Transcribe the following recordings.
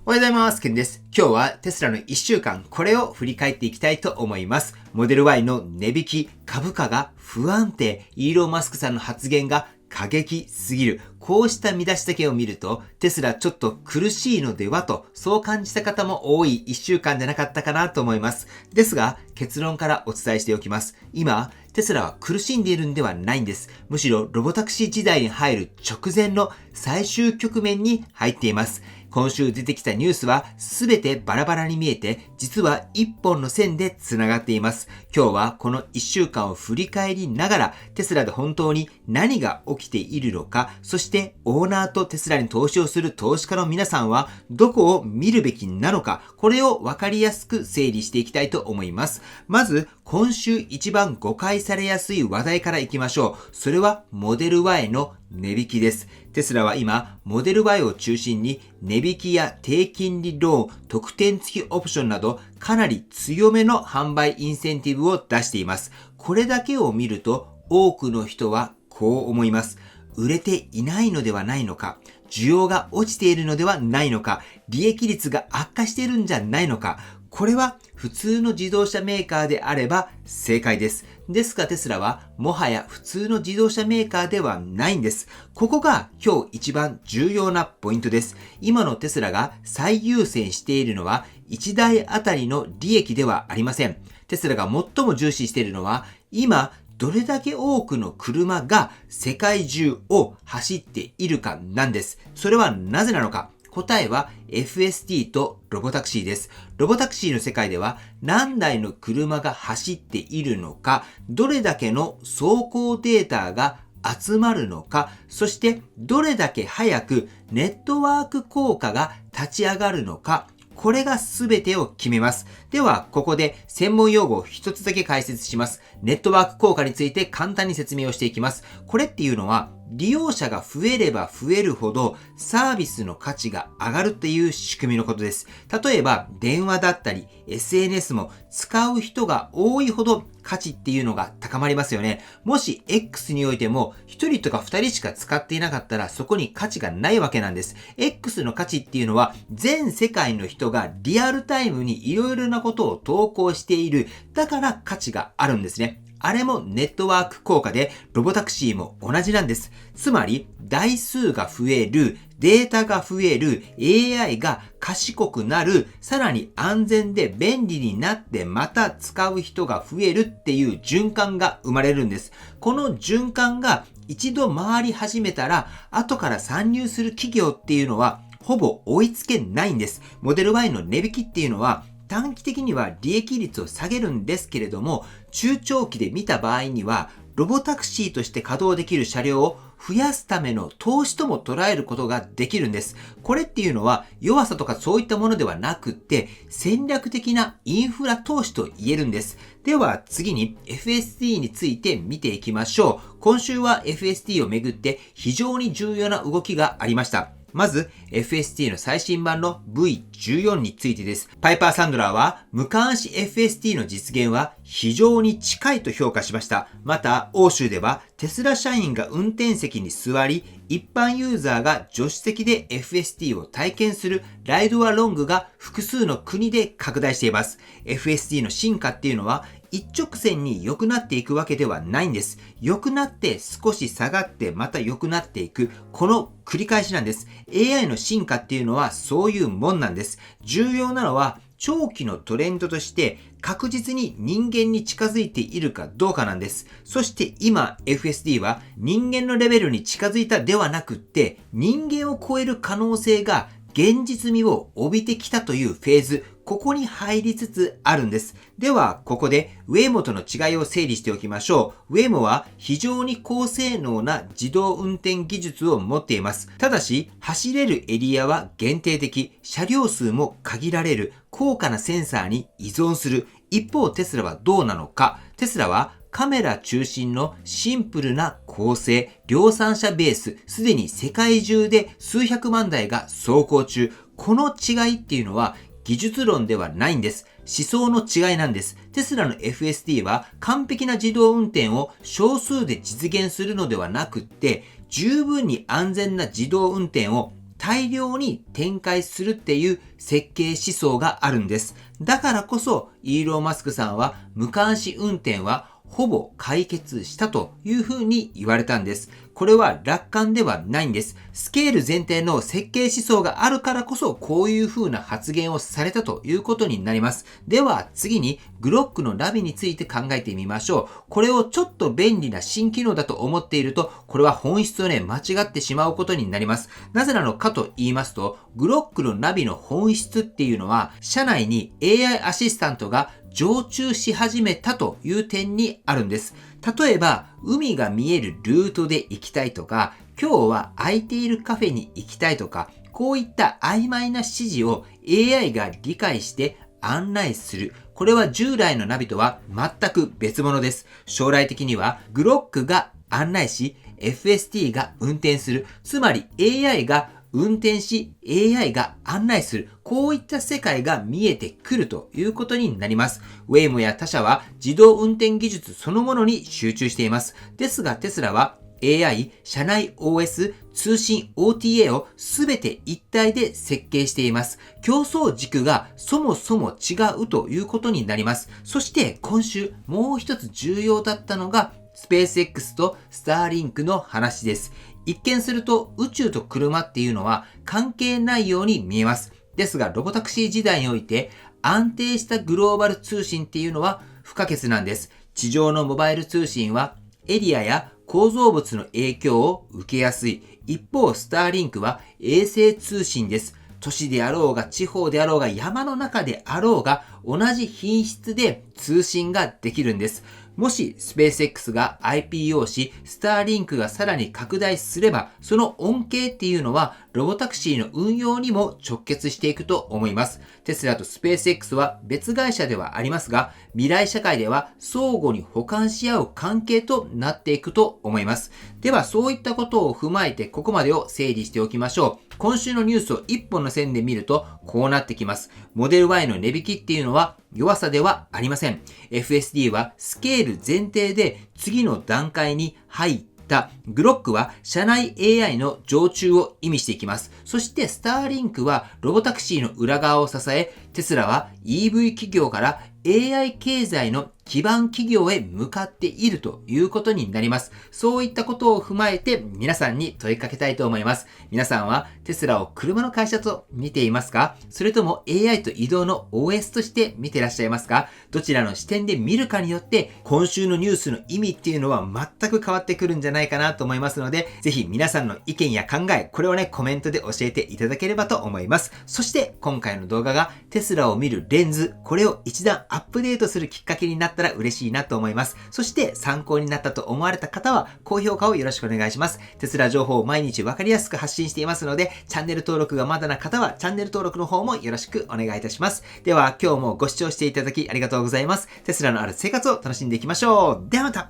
おはようございます。ケンです。今日はテスラの1週間、これを振り返っていきたいと思います。モデル Y の値引き、株価が不安定、イーロン・マスクさんの発言が過激すぎる。こうした見出しだけを見ると、テスラちょっと苦しいのではと、そう感じた方も多い1週間じゃなかったかなと思います。ですが、結論からお伝えしておきます。今、テスラは苦しんでいるんではないんです。むしろロボタクシー時代に入る直前の最終局面に入っています。今週出てきたニュースはすべてバラバラに見えて、実は一本の線で繋がっています。今日はこの1週間を振り返りながら、テスラで本当に何が起きているのか、そしてオーナーとテスラに投資をする投資家の皆さんはどこを見るべきなのか、これを分かりやすく整理していきたいと思います。まず、今週一番誤解されやすい話題からいきましょう。それはモデル Y の値引きです。テスラは今、モデル Y を中心に値引きや低金利ローン、特典付きオプションなどかなり強めの販売インセンティブを出しています。これだけを見ると多くの人はこう思います。売れていないのではないのか、需要が落ちているのではないのか、利益率が悪化しているんじゃないのか、これは普通の自動車メーカーであれば正解です。ですがテスラはもはや普通の自動車メーカーではないんです。ここが今日一番重要なポイントです。今のテスラが最優先しているのは1台あたりの利益ではありません。テスラが最も重視しているのは今どれだけ多くの車が世界中を走っているかなんです。それはなぜなのか。答えは FSD とロボタクシーです。ロボタクシーの世界では何台の車が走っているのか、どれだけの走行データが集まるのか、そしてどれだけ早くネットワーク効果が立ち上がるのか、これが全てを決めます。では、ここで専門用語を一つだけ解説します。ネットワーク効果について簡単に説明をしていきます。これっていうのは、利用者が増えれば増えるほどサービスの価値が上がるっていう仕組みのことです。例えば、電話だったり SNS も使う人が多いほど価値っていうのが高まりますよね。もし X においても1人とか2人しか使っていなかったらそこに価値がないわけなんです。X の価値っていうのは全世界の人がリアルタイムにいろいろなことを投稿している。だから価値があるんですね。あれもネットワーク効果でロボタクシーも同じなんです。つまり台数が増える、データが増える、AI が賢くなる、さらに安全で便利になってまた使う人が増えるっていう循環が生まれるんです。この循環が一度回り始めたら後から参入する企業っていうのはほぼ追いつけないんです。モデル Y の値引きっていうのは短期的には利益率を下げるんですけれども、中長期で見た場合には、ロボタクシーとして稼働できる車両を増やすための投資とも捉えることができるんです。これっていうのは弱さとかそういったものではなくって、戦略的なインフラ投資と言えるんです。では次に FSD について見ていきましょう。今週は FSD をめぐって非常に重要な動きがありました。まず FSD の最新版の V14 についてです。パイパー・サンドラーは無監視 FSD の実現は非常に近いと評価しました。また欧州ではテスラ社員が運転席に座り、一般ユーザーが助手席で FSD を体験するライドアロングが複数の国で拡大しています。FSD の進化っていうのは一直線に良くなっていくわけではないんです。良くなって少し下がってまた良くなっていく。この繰り返しなんです。AI の進化っていうのはそういうもんなんです。重要なのは長期のトレンドとして確実に人間に近づいているかどうかなんです。そして今 FSD は人間のレベルに近づいたではなくって人間を超える可能性が現実味を帯びてきたというフェーズ、ここに入りつつあるんです。では、ここで Waymo との違いを整理しておきましょう。Waymo は非常に高性能な自動運転技術を持っています。ただし、走れるエリアは限定的、車両数も限られる、高価なセンサーに依存する。一方、テスラはどうなのか。テスラはカメラ中心のシンプルな構成、量産車ベース、すでに世界中で数百万台が走行中。この違いっていうのは技術論ではないんです。思想の違いなんです。テスラの FSD は完璧な自動運転を少数で実現するのではなくって、十分に安全な自動運転を大量に展開するっていう設計思想があるんです。だからこそ、イーロン・マスクさんは無監視運転はほぼ解決したというふうに言われたんです。これは楽観ではないんです。スケール前提の設計思想があるからこそこういうふうな発言をされたということになります。では次にグロックのナビについて考えてみましょう。これをちょっと便利な新機能だと思っていると、これは本質を間違ってしまうことになります。なぜなのかと言いますと、グロックのナビの本質っていうのは、車内に AI アシスタントが常駐し始めたという点にあるんです。例えば、海が見えるルートで行きたいとか、今日は空いているカフェに行きたいとか、こういった曖昧な指示を AI が理解して案内する。これは従来のナビとは全く別物です。将来的にはグロックが案内し、FSD が運転する。つまり AI が運転し AI が案内する。こういった世界が見えてくるということになります。ウェイモや他社は自動運転技術そのものに集中しています。ですがテスラは AI、社内 OS、通信 OTA をすべて一体で設計しています。競争軸がそもそも違うということになります。そして今週もう一つ重要だったのがスペース X とスターリンクの話です。一見すると宇宙と車っていうのは関係ないように見えます。ですがロボタクシー時代において安定したグローバル通信っていうのは不可欠なんです。地上のモバイル通信はエリアや構造物の影響を受けやすい。一方スターリンクは衛星通信です。都市であろうが地方であろうが山の中であろうが同じ品質で通信ができるんです。もしスペース X が IPO し、スターリンクがさらに拡大すれば、その恩恵っていうのはロボタクシーの運用にも直結していくと思います。テスラとスペース X は別会社ではありますが、未来社会では相互に補完し合う関係となっていくと思います。ではそういったことを踏まえてここまでを整理しておきましょう。今週のニュースを一本の線で見るとこうなってきます。モデル Y の値引きっていうのは弱さではありません。FSD はスケール前提で次の段階に入った。グロックは社内 AI の常駐を意味していきます。そしてスターリンクはロボタクシーの裏側を支え、テスラは EV 企業から AI 経済の基盤企業へ向かっているということになります。そういったことを踏まえて皆さんに問いかけたいと思います。皆さんはテスラを車の会社と見ていますか？それとも AI と移動の OS として見てらっしゃいますか？どちらの視点で見るかによって今週のニュースの意味っていうのは全く変わってくるんじゃないかなと思いますので、ぜひ皆さんの意見や考え、これをコメントで教えていただければと思います。そして今回の動画がテスラを見るレンズ、これを一段アップデートするきっかけになったら嬉しいなと思います。そして参考になったと思われた方は高評価をよろしくお願いします。テスラ情報を毎日わかりやすく発信していますので、チャンネル登録がまだな方はチャンネル登録の方もよろしくお願いいたします。では今日もご視聴していただきありがとうございます。テスラのある生活を楽しんでいきましょう。ではまた。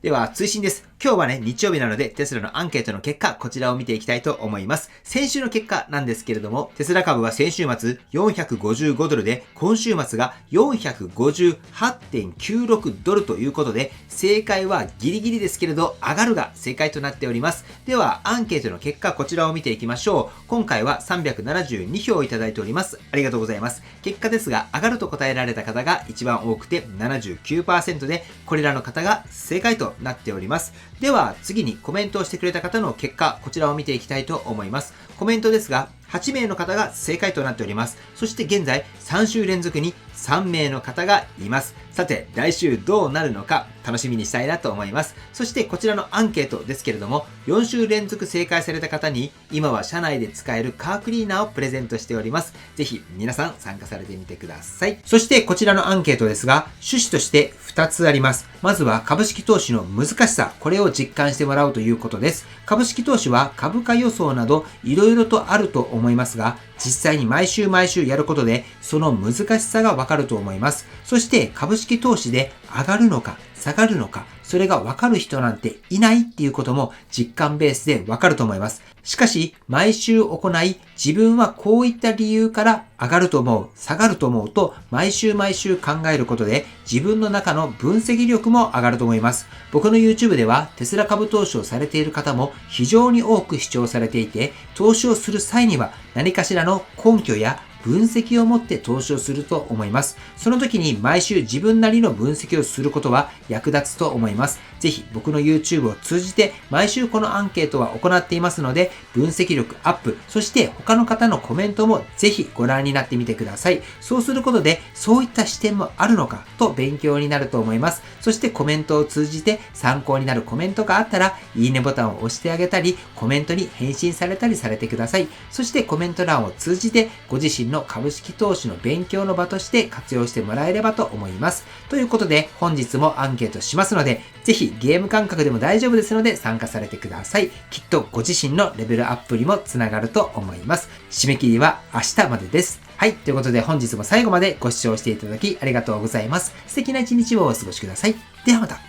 では、追伸です。今日は日曜日なので、テスラのアンケートの結果、こちらを見ていきたいと思います。先週の結果なんですけれども、テスラ株は先週末455ドルで、今週末が458.96 ドルということで、正解はギリギリですけれど、上がるが正解となっております。では、アンケートの結果、こちらを見ていきましょう。今回は372票いただいております。ありがとうございます。結果ですが、上がると答えられた方が一番多くて 79% で、これらの方が正解となっております。では次にコメントをしてくれた方の結果、こちらを見ていきたいと思います。コメントですが、8名の方が正解となっております。そして現在3週連続に3名の方がいます。さて、来週どうなるのか楽しみにしたいなと思います。そしてこちらのアンケートですけれども、4週連続正解された方に今は社内で使えるカークリーナーをプレゼントしております。ぜひ皆さん参加されてみてください。そしてこちらのアンケートですが、趣旨として2つあります。まずは株式投資の難しさ、これを実感してもらうということです。株式投資は株価予想など色々とあると思いますが、実際に毎週やることでその難しさがわかると思います。そして株式投資で上がるのか下がるのか、それがわかる人なんていないっていうことも実感ベースでわかると思います。しかし、毎週行い、自分はこういった理由から上がると思う、下がると思うと、毎週考えることで、自分の中の分析力も上がると思います。僕の YouTube では、テスラ株投資をされている方も非常に多く視聴されていて、投資をする際には何かしらの根拠や分析を持って投資をすると思います。その時に毎週自分なりの分析をすることは役立つと思います。ぜひ僕の YouTube を通じて毎週このアンケートは行っていますので、分析力アップ、そして他の方のコメントもぜひご覧になってみてください。そうすることでそういった視点もあるのかと勉強になると思います。そしてコメントを通じて参考になるコメントがあったら、いいねボタンを押してあげたり、コメントに返信されたりされてください。そしてコメント欄を通じてご自身の株式投資の勉強の場として活用してもらえればと思います。ということで本日もアンケートしますので、ぜひゲーム感覚でも大丈夫ですので参加されてください。きっとご自身のレベルアップにもつながると思います。締め切りは明日までです。はい。ということで本日も最後までご視聴していただきありがとうございます。素敵な一日をお過ごしください。ではまた。